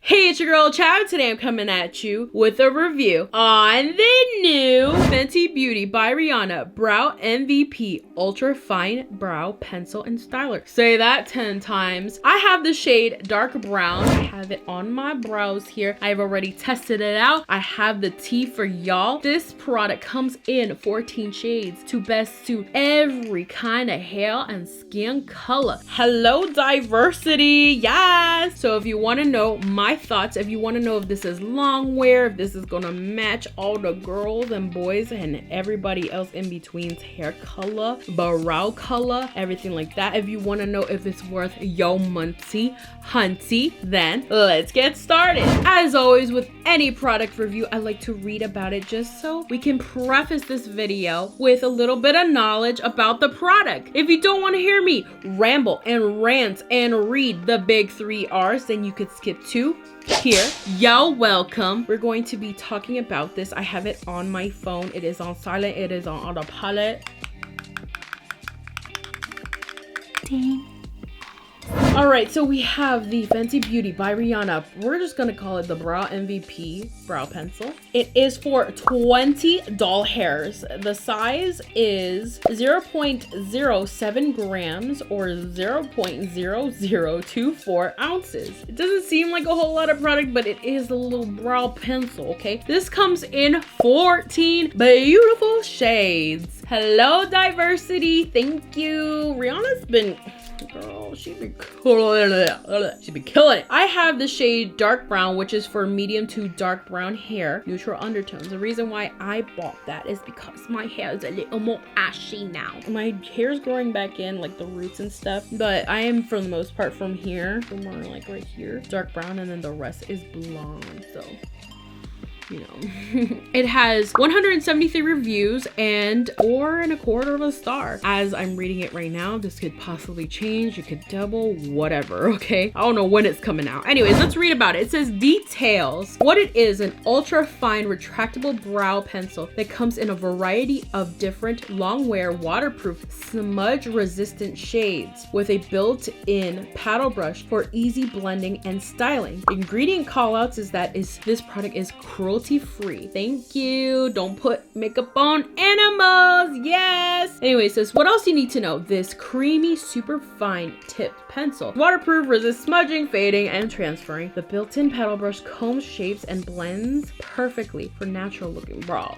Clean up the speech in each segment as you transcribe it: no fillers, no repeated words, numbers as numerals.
Hey, it's your girl Chab. Today I'm coming at you with a review on the new Fenty Beauty by Rihanna Brow MVP Ultra Fine Brow Pencil and Styler. Say that 10 times. I have the shade dark brown. I have it on my brows here. I've already tested it out. I have the tea for y'all. This product comes in 14 shades to best suit every kind of hair and skin color. Hello, diversity. Yes. So if you want to know my thoughts, if you want to know if this is long wear, if this is gonna match all the girls and boys and everybody else in between's hair color, brow color, everything like that, if you want to know if it's worth your money, hunty, then let's get started. As always with any product review, I like to read about it just so we can preface this video with a little bit of knowledge about the product. If you don't want to hear me ramble and rant and read the big 3 R's, then you could skip to here. Y'all welcome. We're going to be talking about this. I have it on my phone. It is on silent. It is on autopilot. Ding. All right, so we have the Fenty Beauty by Rihanna. We're just gonna call it the Brow MVP Brow Pencil. It is for 20 doll hairs. The size is 0.07 grams or 0.0024 ounces. It doesn't seem like a whole lot of product, but it is a little brow pencil, okay? This comes in 14 beautiful shades. Hello, diversity. Thank you. Rihanna's been... girl, she's been killing it. I have the shade dark brown, which is for medium to dark brown hair, neutral undertones. The reason why I bought that is because my hair is a little more ashy now. My hair's growing back in, like the roots and stuff, but I am for the most part from here, somewhere like right here, dark brown, and then the rest is blonde. So you know. It has 173 reviews and 4.25 stars. As I'm reading it right now, this could possibly change. It could double, whatever, okay? I don't know when it's coming out. Anyways, let's read about it. It says details. What it is, an ultra fine retractable brow pencil that comes in a variety of different long wear, waterproof, smudge resistant shades with a built-in paddle brush for easy blending and styling. Ingredient callouts is that this product is cruelty free. Thank you. Don't put makeup on animals. Yes. Anyway, says what else you need to know. This creamy, super fine tipped pencil. Waterproof, resists smudging, fading, and transferring. The built-in paddle brush combs, shapes, and blends perfectly for natural looking brow.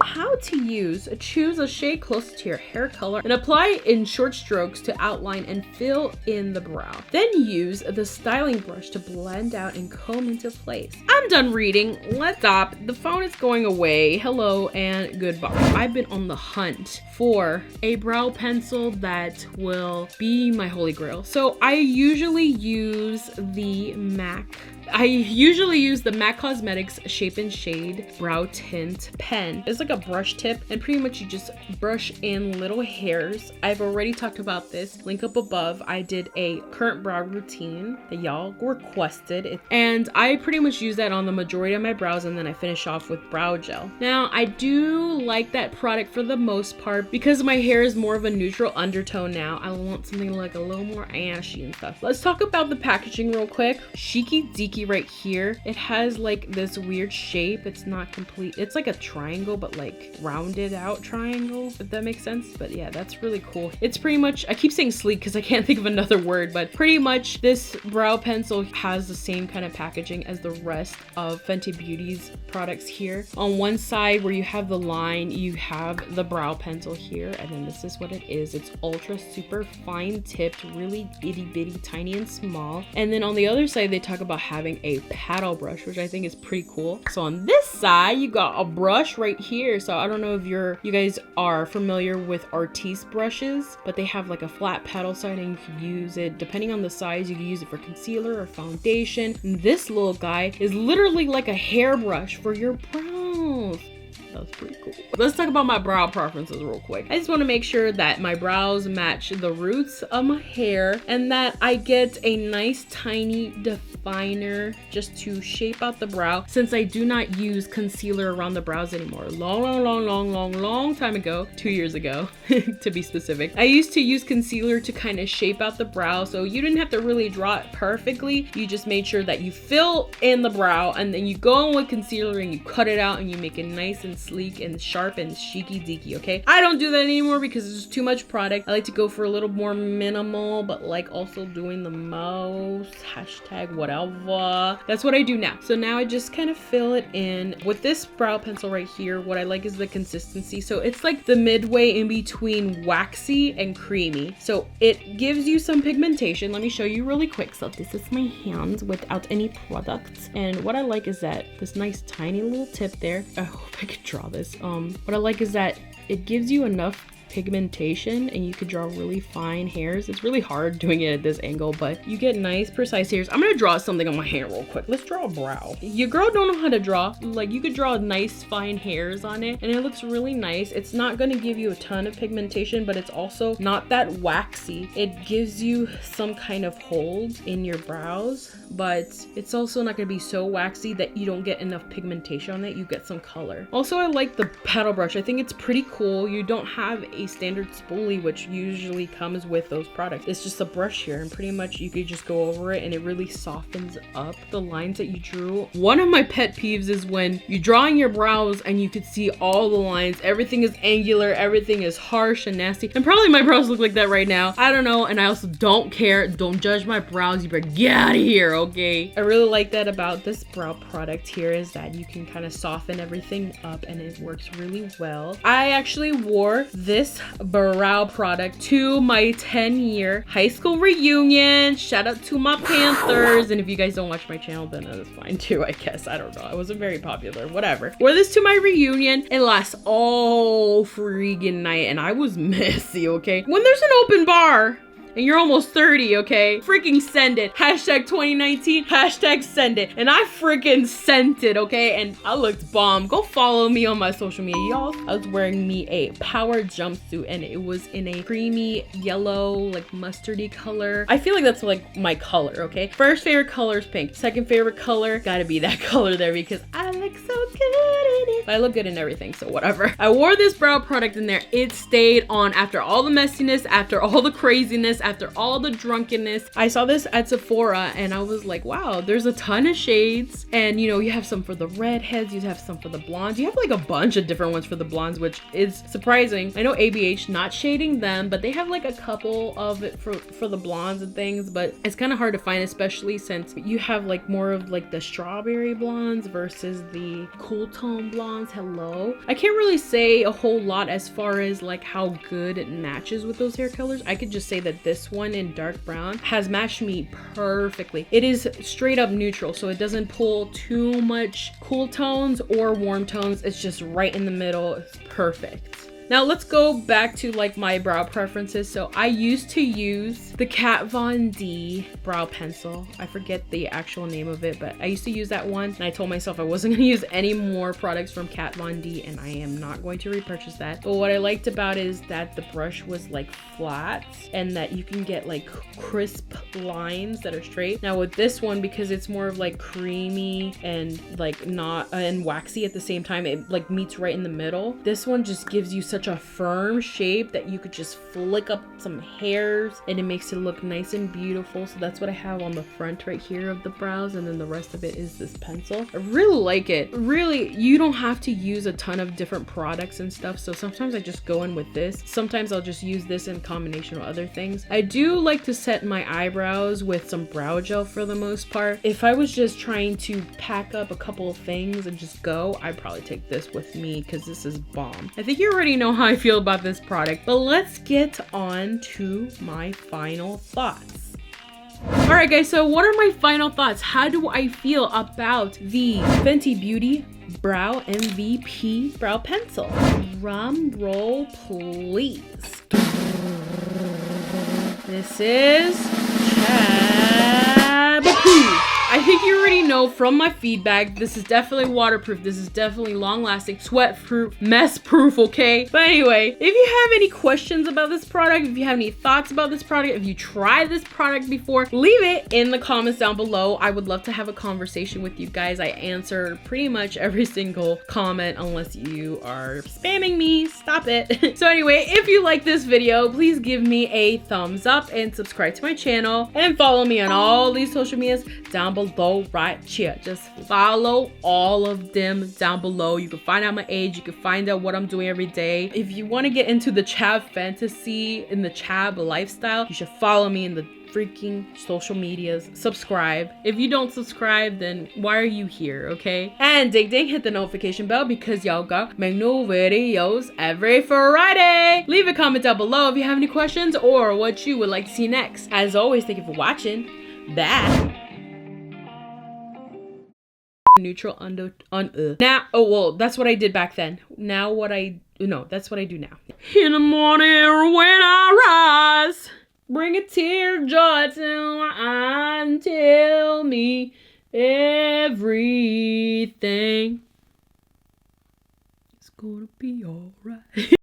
How to use. Choose a shade close to your hair color and apply in short strokes to outline and fill in the brow. Then use the styling brush to blend out and comb into place. I'm done reading. Let's stop. The phone is going away. Hello and goodbye. I've been on the hunt for a brow pencil that will be my holy grail. So I usually use the MAC Cosmetics Shape and Shade Brow Tint Pen. It's like a brush tip, and pretty much you just brush in little hairs. I've already talked about this. Link up above. I did a current brow routine that y'all requested, and I pretty much use that on the majority of my brows, and then I finish off with brow gel. Now, I do like that product for the most part because my hair is more of a neutral undertone now. I want something like a little more ashy and stuff. Let's talk about the packaging real quick. Cheeky deaky right here. It has like this weird shape. It's not complete. It's like a triangle, but like rounded out triangle, if that makes sense. But yeah, that's really cool. It's pretty much, I keep saying sleek because I can't think of another word, but pretty much this brow pencil has the same kind of packaging as the rest of Fenty Beauty's products here. On one side where you have the line, you have the brow pencil here, and then this is what it is. It's ultra super fine tipped, really itty bitty, tiny and small. And then on the other side, they talk about having a paddle brush, which I think is pretty cool. So on this side, you got a brush right here. So I don't know if you guys are familiar with Artiste brushes, but they have like a flat paddle side, and you can use it depending on the size. You can use it for concealer or foundation. And this little guy is literally like a hairbrush for your brows. That's pretty cool. Let's talk about my brow preferences real quick. I just want to make sure that my brows match the roots of my hair and that I get a nice, tiny, finer just to shape out the brow, since I do not use concealer around the brows anymore. Long time ago, 2 years ago to be specific, I used to use concealer to kind of shape out the brow, so you didn't have to really draw it perfectly. You just made sure that you fill in the brow, and then you go in with concealer and you cut it out and you make it nice and sleek and sharp and cheeky deeky. Okay, I don't do that anymore because it's just too much product. I like to go for a little more minimal, but like also doing the most, hashtag whatever. That's what I do now. So now I just kind of fill it in with this brow pencil right here. What I like is the consistency. So it's like the midway in between waxy and creamy. So it gives you some pigmentation. Let me show you really quick. So this is my hands without any products. And what I like is that this nice tiny little tip there. I hope I could draw this. What I like is that it gives you enough pigmentation and you could draw really fine hairs. It's really hard doing it at this angle, but you get nice precise hairs. I'm gonna draw something on my hair real quick. Let's draw a brow. Your girl don't know how to draw. Like, you could draw nice fine hairs on it and it looks really nice. It's not gonna give you a ton of pigmentation, but it's also not that waxy. It gives you some kind of hold in your brows, but it's also not gonna be so waxy that you don't get enough pigmentation on it. You get some color. Also, I like the paddle brush. I think it's pretty cool. You don't have a standard spoolie, which usually comes with those products. It's just a brush here, and pretty much you could just go over it and it really softens up the lines that you drew. One of my pet peeves is when you're drawing your brows and you could see all the lines. Everything is angular, everything is harsh and nasty. And probably my brows look like that right now. I don't know, and I also don't care. Don't judge my brows. You better get out of here, okay? I really like that about this brow product here, is that you can kind of soften everything up and it works really well. I actually wore this brow product to my 10-year high school reunion. Shout out to my Panthers. And if you guys don't watch my channel, then that's fine too, I guess. I don't know. I wasn't very popular. Whatever. Wore this to my reunion. It lasts all freaking night and I was messy, okay? When there's an open bar and you're almost 30, okay? Freaking send it. Hashtag 2019, hashtag send it. And I freaking sent it, okay? And I looked bomb. Go follow me on my social media, y'all. I was wearing me a power jumpsuit and it was in a creamy yellow, like mustardy color. I feel like that's like my color, okay? First favorite color is pink. Second favorite color, gotta be that color there because I look so good in it. But I look good in everything, so whatever. I wore this brow product in there. It stayed on after all the messiness, after all the craziness, after all the drunkenness. I saw this at Sephora and I was like, wow, there's a ton of shades. And you know, you have some for the redheads, you have some for the blondes. You have like a bunch of different ones for the blondes, which is surprising. I know ABH, not shading them, but they have like a couple of it for the blondes and things, but it's kind of hard to find, especially since you have like more of like the strawberry blondes versus the cool tone blondes. Hello. I can't really say a whole lot as far as like how good it matches with those hair colors. I could just say that this one in dark brown has matched me perfectly. It is straight up neutral, so it doesn't pull too much cool tones or warm tones. It's just right in the middle. It's perfect. Now let's go back to like my brow preferences. So I used to use the Kat Von D brow pencil. I forget the actual name of it, but I used to use that one. And I told myself I wasn't gonna use any more products from Kat Von D and I am not going to repurchase that. But what I liked about it is that the brush was like flat and that you can get like crisp lines that are straight. Now with this one, because it's more of like creamy and like not and waxy at the same time, it like meets right in the middle. This one just gives you such a firm shape that you could just flick up some hairs and it makes it look nice and beautiful. So that's what I have on the front right here of the brows, and then the rest of it is this pencil. I really like it. Really, you don't have to use a ton of different products and stuff, so sometimes I just go in with this. Sometimes I'll just use this in combination with other things. I do like to set my eyebrows with some brow gel for the most part. If I was just trying to pack up a couple of things and just go, I'd probably take this with me because this is bomb. I think you already know how I feel about this product, but let's get on to my final thoughts. All right guys, so what are my final thoughts? How do I feel about the Fenty Beauty Brow MVP brow pencil? Drum roll please. This is Chab. I think you already know from my feedback, this is definitely waterproof. This is definitely long lasting, sweat proof, mess proof, okay? But anyway, if you have any questions about this product, if you have any thoughts about this product, if you tried this product before, leave it in the comments down below. I would love to have a conversation with you guys. I answer pretty much every single comment unless you are spamming me. Stop it. So anyway, if you like this video, please give me a thumbs up and subscribe to my channel and follow me on all these social medias down below right here. Just follow all of them down below. You can find out my age, you can find out what I'm doing every day. If you want to get into the Chab fantasy and the Chab lifestyle, you should follow me in the freaking social medias. Subscribe. If you don't subscribe, then why are you here, okay? And ding ding, hit the notification bell because y'all got make new videos every Friday. Leave a comment down below if you have any questions or what you would like to see next. As always, thank you for watching. Bye. Neutral now, oh well, that's what I did back then. Now that's what I do now. In the morning when I rise, bring a tear of joy to my eye and tell me everything is gonna be alright.